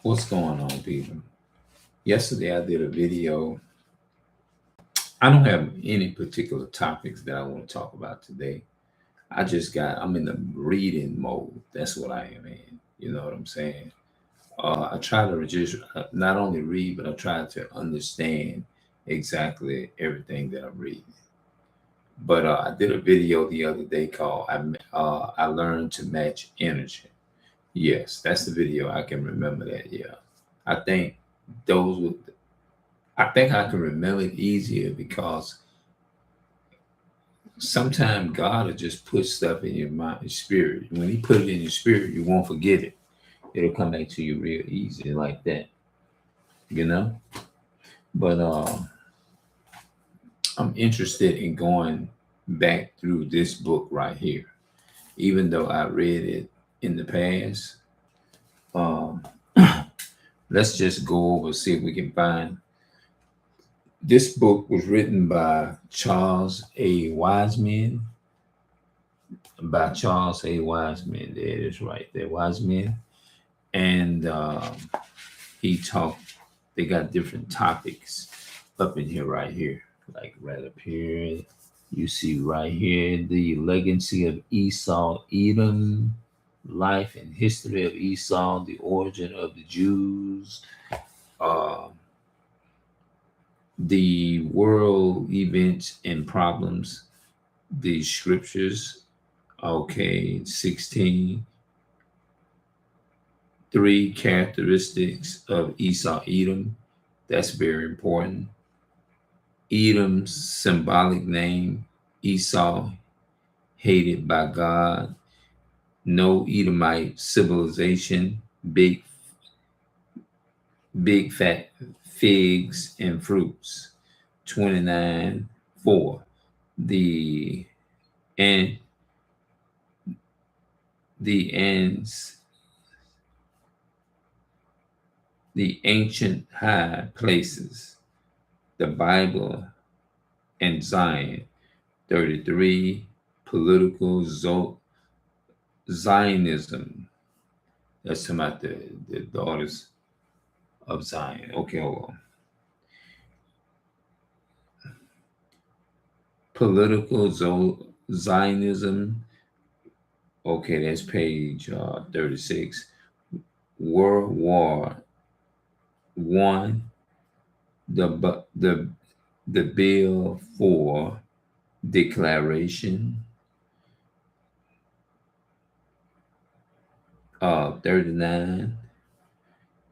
What's going on, people? Yesterday I did a video. I don't have any particular topics that I want to talk about today. I'm in the reading mode. That's what I am in. You know what I'm saying? I try to just not only read, but I try to understand exactly everything that I'm reading. But I did a video the other day called I Learned to Match Energy. Yes, that's the video. I can remember that. Yeah. I think those would I think I can remember it easier because sometimes God will just put stuff in your mind, your spirit. When He put it in your spirit, you won't forget it. It'll come back to you real easy like that, you know. But I'm interested in going back through this book right here, even though I read it in the past. Um, let's just go over see if we can find. This book was written by Charles A. Wiseman, There it is right there, Wiseman. And he talked, they got different topics up in here, right here, like right up here. You see right here the legacy of Esau, Edom, life and history of Esau, the origin of the Jews, uh, the world events and problems, the scriptures. Okay, 16. Three characteristics of Esau Edom. That's very important. Edom's symbolic name, Esau, hated by God. No Edomite civilization, big fat figs and fruits. 29:4. The and the ends the ancient high places, the Bible and Zion. 33, political Zionism. That's talking about the daughters of Zion. Okay, hold on. Political Zionism. Okay, that's page 36. World War One. The bill for declaration. 39.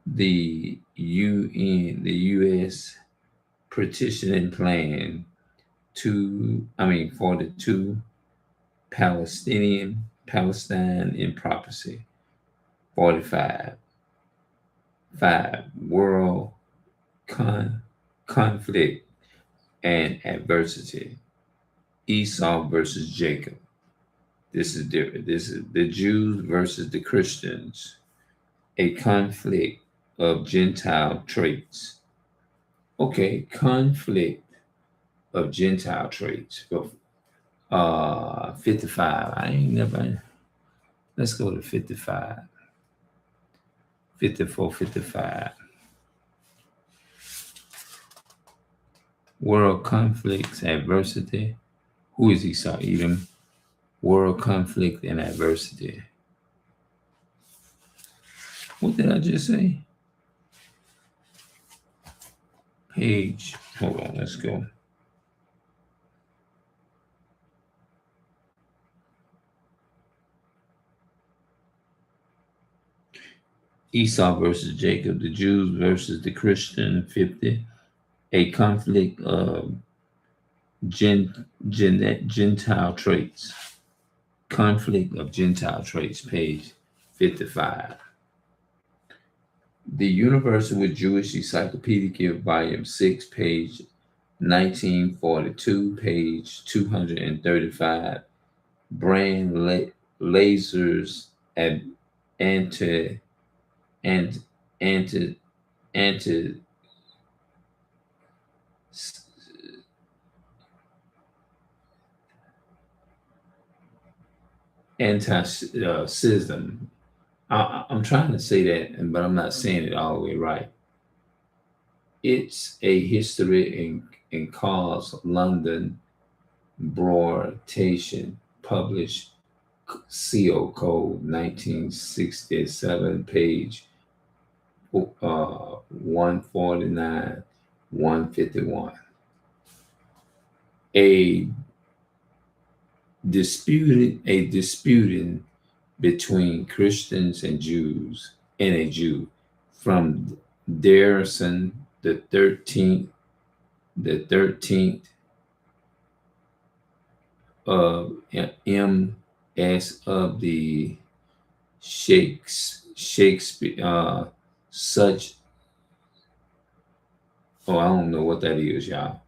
The U.S. partitioning plan for the two Palestine in prophecy. 45. 5. World conflict and adversity. Esau versus Jacob. This is different. This is the Jews versus the Christians. A conflict of Gentile traits. Okay, conflict of Gentile traits. 55. I ain't never. Let's go to 55. 54, 55. World conflicts, adversity. Who is Esau Edom? World conflict and adversity. What did I just say? Page. Hold on, let's go. Esau versus Jacob, the Jews versus the Christian, 50. A conflict of Gentile traits. Conflict of Gentile traits, page 55. The Universal Jewish Encyclopedia, volume 6, page 1942, page 235. Brand lasers at anti and anti anti anti-schism. I'm trying to say that, but I'm not saying it all the way right. It's a history in Carl's London Broadation, published CO Code 1967, page 149, 151. A disputing between Christians and Jews and a Jew from Darison the 13th of M.S. of the Shakespeare, such, I don't know what that is, y'all.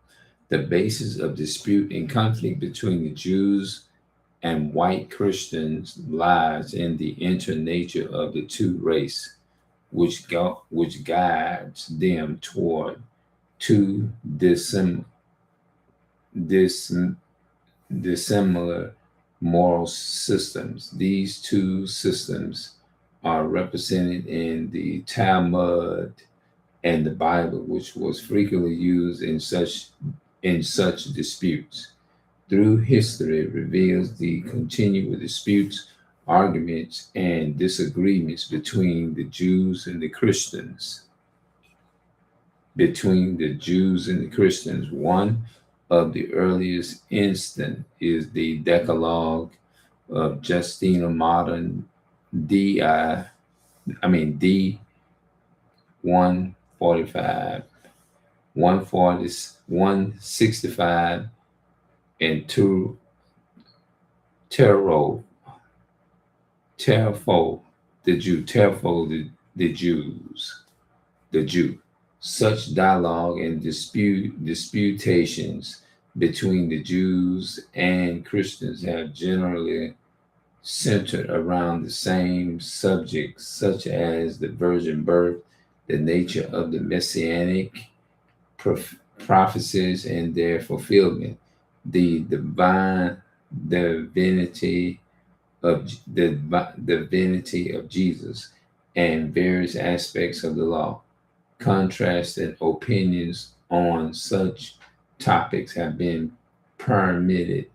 The basis of dispute and conflict between the Jews and white Christians lies in the inter-nature of the two races, which guides them toward two dissimilar moral systems. These two systems are represented in the Talmud and the Bible, which was frequently used in such disputes. Through history reveals the continual disputes, arguments, and disagreements between the Jews and the Christians. One of the earliest instance is the Decalogue of Justina Martyr, D 145, 165, and 2 Terfo, the Jew. Such dialogue and disputations between the Jews and Christians have generally centered around the same subjects, such as the virgin birth, the nature of the messianic prophecies and their fulfillment, the divinity of Jesus, and various aspects of the law. Contrasted opinions on such topics have been preeminent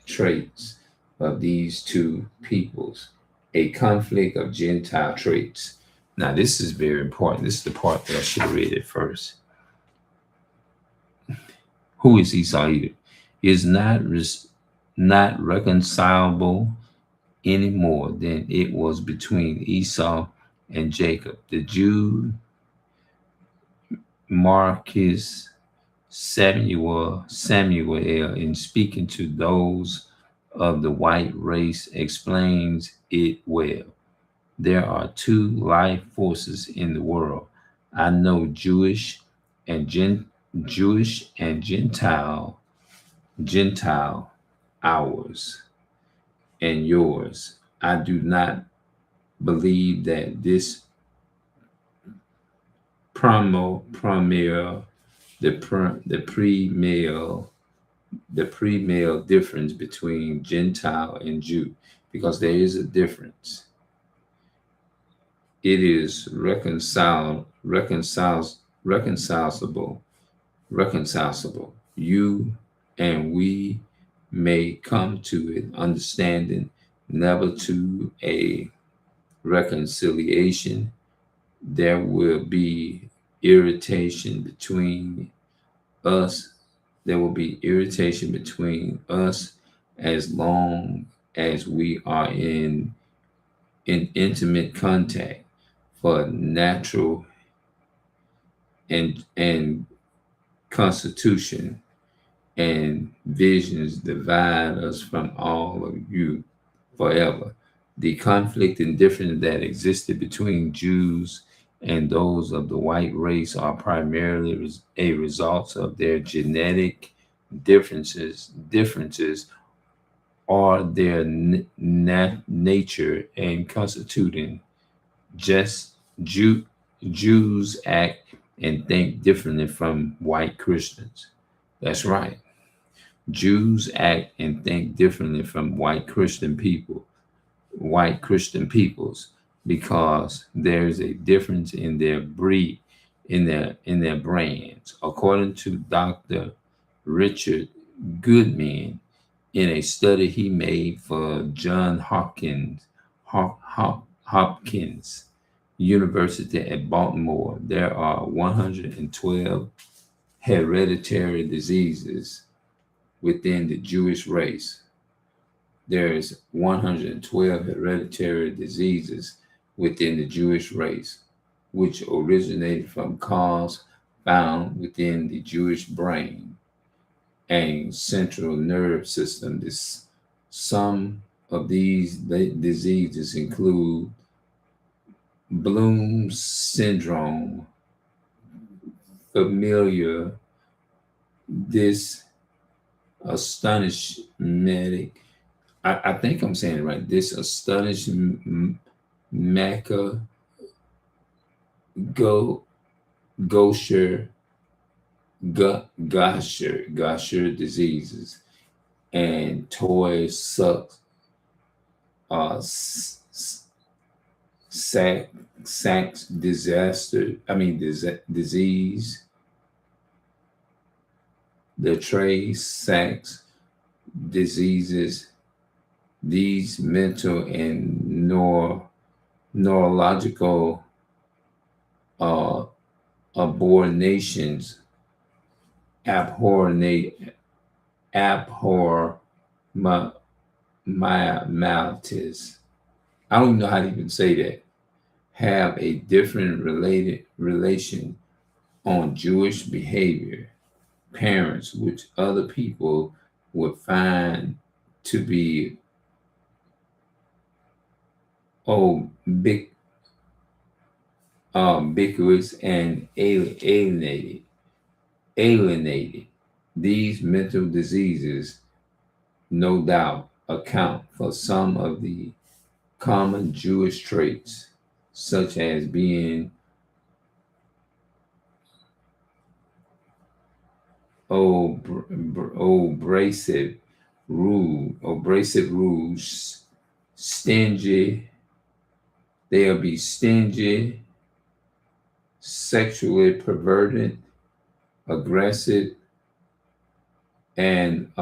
traits of these two peoples, a conflict of Gentile traits. Now, this is very important. This is the part that I should have read it first. Who is Esau Edom? Is not reconcilable any more than it was between Esau and Jacob. The Jew Marcus Samuel, in speaking to those of the white race, explains it well. There are two life forces in the world. I know Jewish and Gentile, ours and yours. I do not believe that this the pre-male difference between Gentile and Jew, because there is a difference. It is reconcilable. You and we may come to it understanding, never to a reconciliation. There will be irritation between us. There will be irritation between us as long as we are in intimate contact. For natural and constitution and visions divide us from all of you forever. The conflict and difference that existed between Jews and those of the white race are primarily a result of their genetic differences are their nature and constituting. Just Jews act and think differently from white Christians. That's right. Jews act and think differently from white Christian peoples, because there's a difference in their breed, in their brains. According to Dr. Richard Goodman, in a study he made for John Hopkins University at Baltimore, there are 112 hereditary diseases within the Jewish race. There's 112 hereditary diseases within the Jewish race, which originated from causes found within the Jewish brain and central nerve system. Some of these diseases include Bloom syndrome, familiar astonishment. I think I'm saying it right. This astonishment Maca go Gosher Gosher diseases and toy sucks Sachs disease, the Trey Sachs diseases. These mental and neurological aberrations abnormalities. I don't even know how to even say that. Have a different relation on Jewish behavior. Parents, which other people would find to be ubiquitous and alienated. These mental diseases, no doubt, account for some of the common Jewish traits, such as being abrasive, rude, stingy. They'll be stingy, sexually perverted, aggressive, and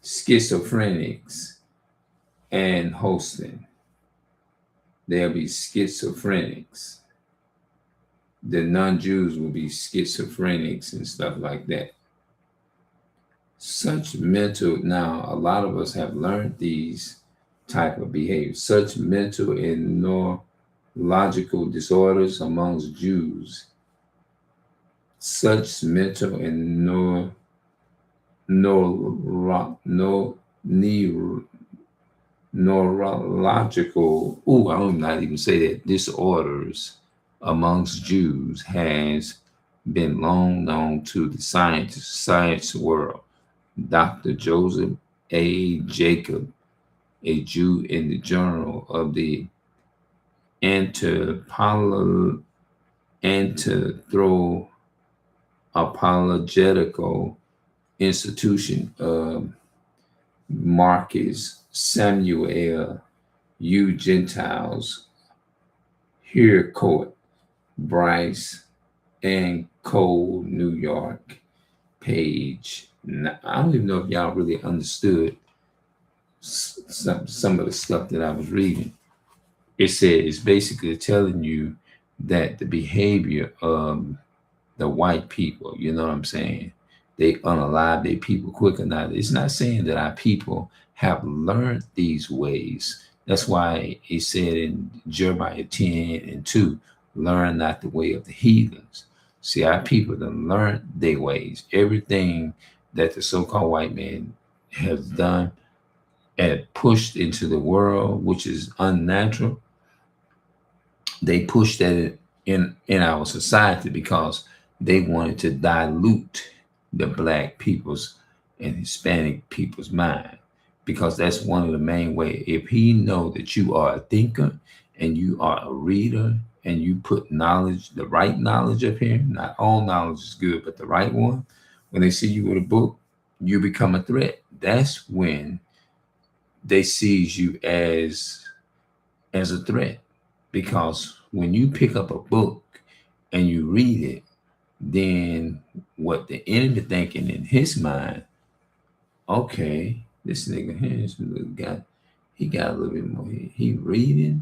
schizophrenics and hosting. They'll be schizophrenics. The non-Jews will be schizophrenics and stuff like that. Now a lot of us have learned these type of behaviors. Such mental and neurological disorders amongst Jews. Such mental and neurological, I don't not even say that, disorders amongst Jews has been long known to the science world. Dr. Joseph A. Jacob, a Jew in the Journal of the Anthropological Institution of Marcus Samuel U. Gentiles, Harcourt, Bryce, and Cole, New York, page. I don't even know if y'all really understood some of the stuff that I was reading. It said it's basically telling you that the behavior of the white people, you know what I'm saying? They unalive their people quicker. Now, it's not saying that our people have learned these ways. That's why it said in Jeremiah 10:2, learn not the way of the heathens. See, our people done learned their ways. Everything that the so-called white man has done and pushed into the world, which is unnatural, they pushed that in our society because they wanted to dilute the black people's and Hispanic people's mind, because that's one of the main ways. If he know that you are a thinker and you are a reader and you put knowledge, the right knowledge up here, not all knowledge is good, but the right one, when they see you with a book you become a threat. That's when they sees you as a threat. Because when you pick up a book and you read it, then what the enemy thinking in his mind, okay, this nigga here, this little guy, he got a little bit more. He reading.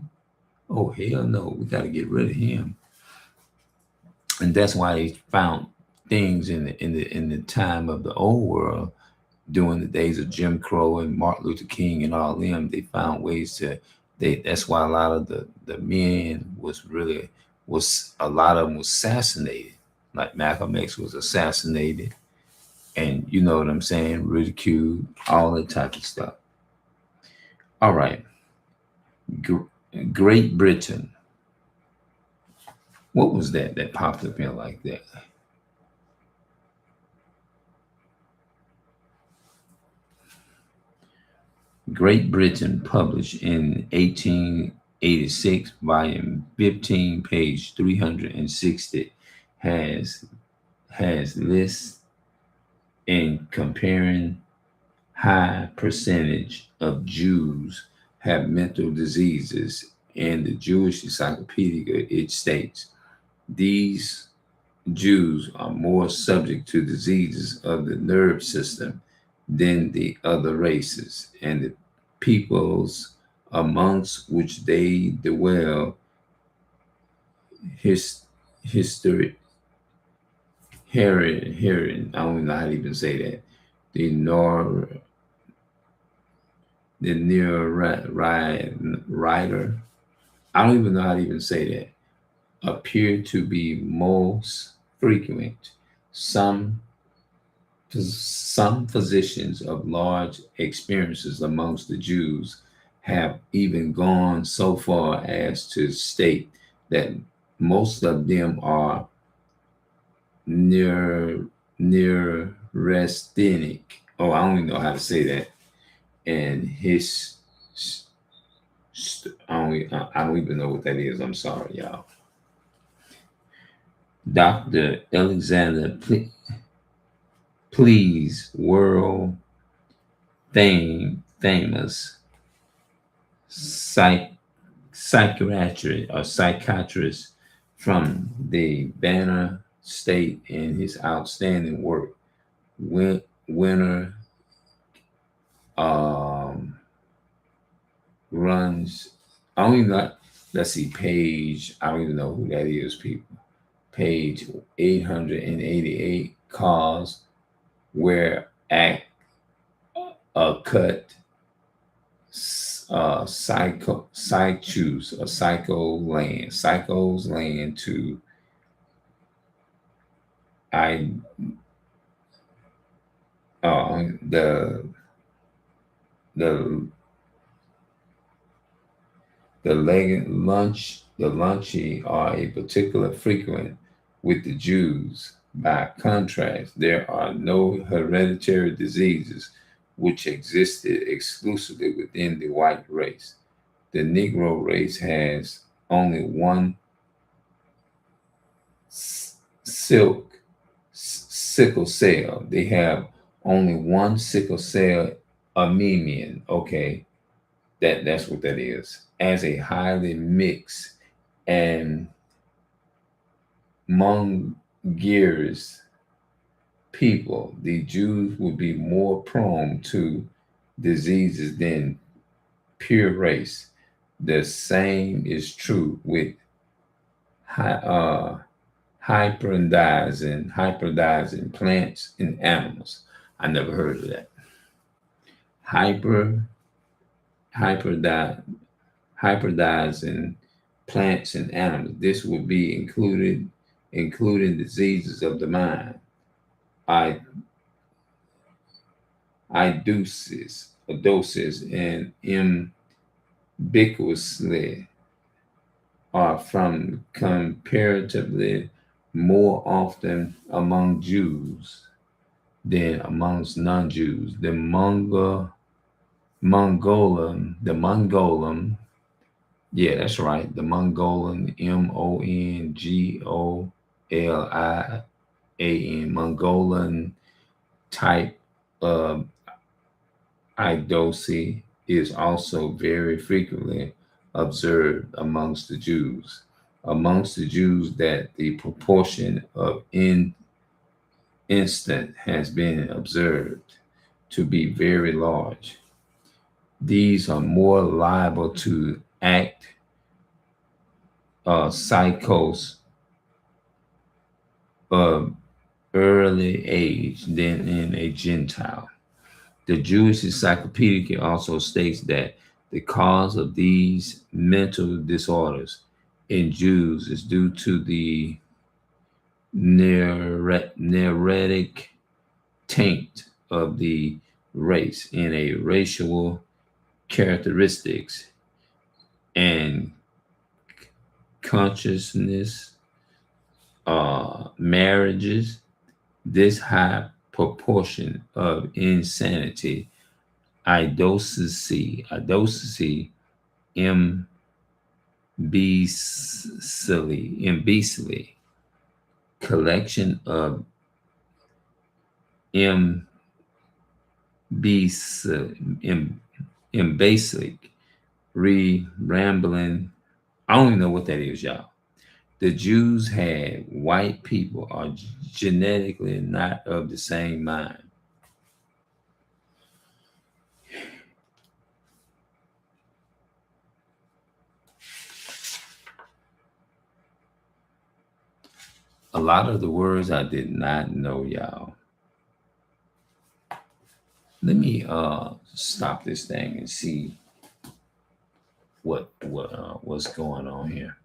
Oh hell no, we got to get rid of him. And that's why they found things in the time of the old world during the days of Jim Crow and Martin Luther King and all them. They found ways to. That's why a lot of the men was a lot of them was assassinated. Like Malcolm X was assassinated, and you know what I'm saying, ridiculed, all that type of stuff. All right, Great Britain. What was that popped up in like that? Great Britain published in 1886, volume 15, page 360, has lists in comparing high percentage of Jews have mental diseases, and the Jewish Encyclopedia, it states these Jews are more subject to diseases of the nerve system than the other races, and the peoples amongst which they dwell. His history, hearing, I don't know how to even say that. The nor the near rider, I don't even know how to even say that, appear to be most frequent. Some some physicians of large experiences amongst the Jews have even gone so far as to state that most of them are near neurasthenic. Oh, I don't even know how to say that. And I don't even know what that is. I'm sorry, y'all. Dr. Alexander Please, world famous psychiatrist from the Banner State, in his outstanding work, winner runs. I don't even know. Let's see, page. I don't even know who that is, people. Page 888. Cause where act cut psycho's land to I the the the lunchy are a particular frequent with the Jews. By contrast, there are no hereditary diseases which existed exclusively within the white race. The Negro race has only one silk sickle cell. They have only one sickle cell anemia. Okay, that's what that is. As a highly mixed and Mongolians people, the Jews would be more prone to diseases than pure race. The same is true with hybridizing plants and animals. I never heard of that. Hyper hybridize hybridizing plants and animals. This would be including diseases of the mind. I doses and ubiquitously are from comparatively more often among Jews than amongst non-Jews. The Mongolian, yeah, that's right. The Mongolian, Mongolian, Mongolian type of idolatry is also very frequently observed amongst the Jews. Amongst the Jews, that the proportion of instant has been observed to be very large. These are more liable to act psychos of early age than in a Gentile. The Jewish Encyclopedia also states that the cause of these mental disorders in Jews is due to the neurotic taint of the race in a racial characteristics and consciousness marriages. This high proportion of insanity, idolatry, imbecility, collection of imbecilic, rambling. I don't even know what that is, y'all. The Jews had white people are genetically not of the same mind. A lot of the words I did not know, y'all. Let me stop this thing and see what's going on here.